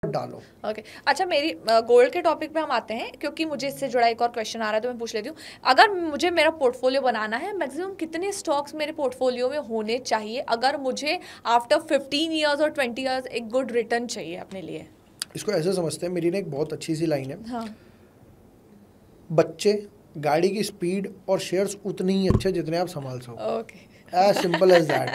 डालो। ओके अच्छा, मेरी गोल्ड के टॉपिक पे हम आते हैं, क्योंकि मुझे इससे जुड़ा एक और क्वेश्चन आ रहा है तो मैं पूछ लेती हूँ। अगर मुझे मेरा पोर्टफोलियो बनाना है, मैक्सिमम कितने स्टॉक्स मेरे पोर्टफोलियो में होने चाहिए अगर मुझे आफ्टर 15 ईयर्स और 20 ईयर्स एक गुड रिटर्न चाहिए अपने लिए? इसको ऐसे समझते हैं, मेरी ने एक बहुत अच्छी सी लाइन है, हाँ। बच्चे, गाड़ी की स्पीड और शेयर्स उतने ही अच्छे जितने आप संभाल सको। Okay, as simple as that.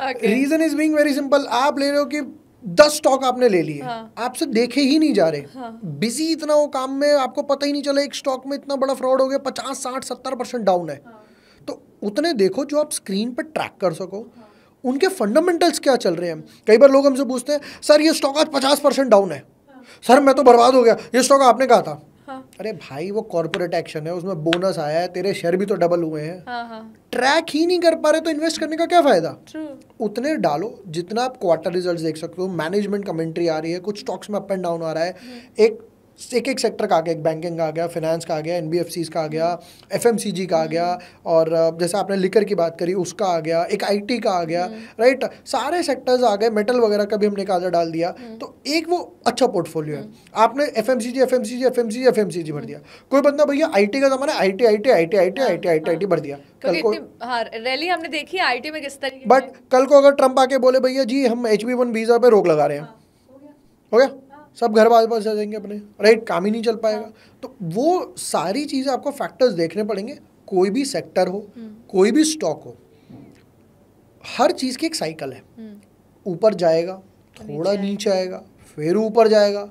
Okay. Reason is being very simple. आप ले रहे हो कि 10 स्टॉक आपने ले लिए, हाँ। आपसे देखे ही नहीं जा रहे, हाँ। बिजी इतना हो काम में, आपको पता ही नहीं चला एक स्टॉक में इतना बड़ा फ्रॉड हो गया, 50-60-70% डाउन है। तो उतने देखो जो आप स्क्रीन पर ट्रैक कर सको, उनके फंडामेंटल्स क्या चल रहे हैं। कई बार लोग हमसे पूछते हैं, सर ये स्टॉक आज 50% डाउन है, सर मैं तो बर्बाद हो गया, ये स्टॉक आपने कहा था। अरे भाई वो कॉर्पोरेट एक्शन है, उसमें बोनस आया है, तेरे शेयर भी तो डबल हुए हैं। ट्रैक ही नहीं कर पा रहे तो इन्वेस्ट करने का क्या फायदा। उतने डालो जितना आप क्वार्टर रिजल्ट्स देख सकते हो, मैनेजमेंट कमेंट्री आ रही है, कुछ स्टॉक्स में अप एंड डाउन आ रहा है, एक सेक्टर का आ गया, एक बैंकिंग का आ गया, फाइनेंस का आ गया, एनबीएफसीज का आ गया, एफएमसीजी का आ गया, और जैसे आपने लिकर की बात करी उसका आ गया, एक आईटी का आ गया, राइट। सारे सेक्टर्स आ गए, मेटल वगैरह का भी हमने काजा डाल दिया। तो एक वो अच्छा पोर्टफोलियो है। आपने एफएमसीजी भर दिया, कोई बंदा भैया आईटी का जमाना है, आईटी भर दिया, कल को रैली हमने देखी आईटी में किस तरीके। बट कल को अगर ट्रम्प आके बोले भैया जी हम H1B वीजा पे रोक लगा रहे हैं, हो गया, सब घर वापस आ जाएंगे अपने, राइट, काम ही नहीं चल पाएगा। तो वो सारी चीज़ें आपको फैक्टर्स देखने पड़ेंगे। कोई भी सेक्टर हो, कोई भी स्टॉक हो, हर चीज़ की एक साइकिल है। ऊपर जाएगा, थोड़ा नीचे आएगा, फिर ऊपर जाएगा,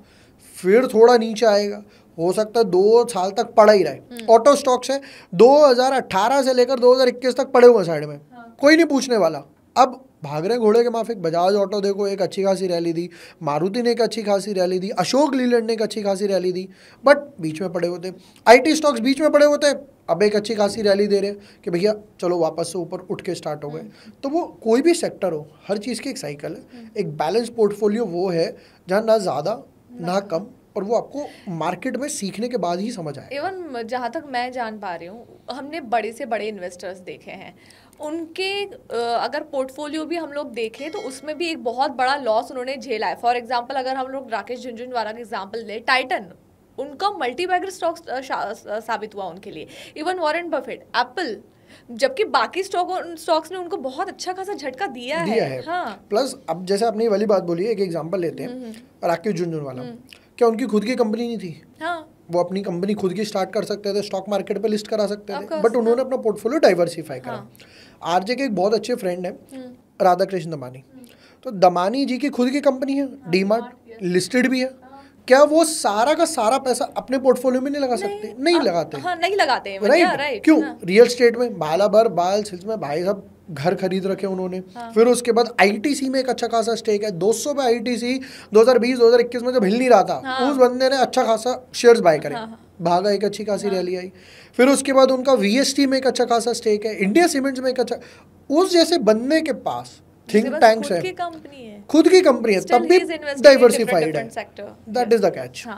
फिर थोड़ा नीचे आएगा, हो सकता है 2 साल तक पड़ा ही रहे। ऑटो स्टॉक्स है 2018 से लेकर 2021 तक पड़े हुए साइड में, कोई नहीं पूछने वाला। अब भाग रहे घोड़े के माफिक। बजाज ऑटो देखो एक अच्छी खासी रैली दी, मारुति ने एक अच्छी खासी रैली दी, अशोक लीलैंड ने एक अच्छी खासी रैली दी, बट बीच में पड़े होते। आईटी स्टॉक्स बीच में पड़े होते, अब एक अच्छी खासी रैली दे रहे कि भैया चलो वापस से ऊपर उठ के स्टार्ट हो गए। तो वो कोई भी सेक्टर हो, हर चीज़ की एक साइकिल है। एक बैलेंस पोर्टफोलियो वो है जहाँ ना ज़्यादा ना कम, और वो आपको मार्केट में सीखने के बाद ही समझ आए। इवन जहाँ तक मैं जान पा रही हूँ, हमने बड़े से बड़े इन्वेस्टर्स देखे हैं, उनके अगर पोर्टफोलियो भी हम लोग देखें तो उसमें भी एक बहुत बड़ा लॉस उन्होंने झेला है। फॉर एग्जांपल अगर हम लोग राकेश झुनझुनवाला का एग्जांपल ले, टाइटन उनका मल्टी बैगर स्टॉक साबित हुआ उनके लिए। इवन वॉरेन बफेट, एप्पल, जबकि बाकी स्टॉक्स ने उनको बहुत अच्छा खासा झटका दिया है। हाँ। प्लस अब जैसे आपने ये वाली बात बोली है, एक एग्जांपल लेते हैं राकेश झुनझुनवाला, क्या उनकी खुद की कंपनी नहीं थी? हाँ। वो अपनी कंपनी खुद की स्टार्ट कर सकते थे, स्टॉक मार्केट पे लिस्ट करा सकते थे, बट उन्होंने अपना पोर्टफोलियो डाइवर्सिफाई करा। आरजे के एक बहुत अच्छे फ्रेंड है राधा कृष्ण दमानी, तो दमानी जी की खुद की कंपनी है, डीमार्ट लिस्टेड भी है। क्या वो सारा का सारा पैसा अपने पोर्टफोलियो में नहीं लगा सकते? नहीं लगाते। हाँ, नहीं लगाते, राइट। क्यों? रियल स्टेट में बालाबर बाल सिल्स में भाई साहब घर खरीद रखे उन्होंने। फिर उसके बाद आईटीसी में एक अच्छा खासा स्टेक है, 200 पे आईटीसी 2020-2021 में जब हिल नहीं रहा था, उस बंदे ने अच्छा खासा शेयर्स बाय करे, भागा, एक अच्छी खासी रैली आई। फिर उसके बाद उनका वीएसटी में एक अच्छा खासा स्टेक है, इंडिया सीमेंट्स में एक अच्छा। उस जैसे बंदे के पास थिंक टैंक्स है, खुद की कंपनी है, तब भी डाइवर्सिफाइड है। That is the catch.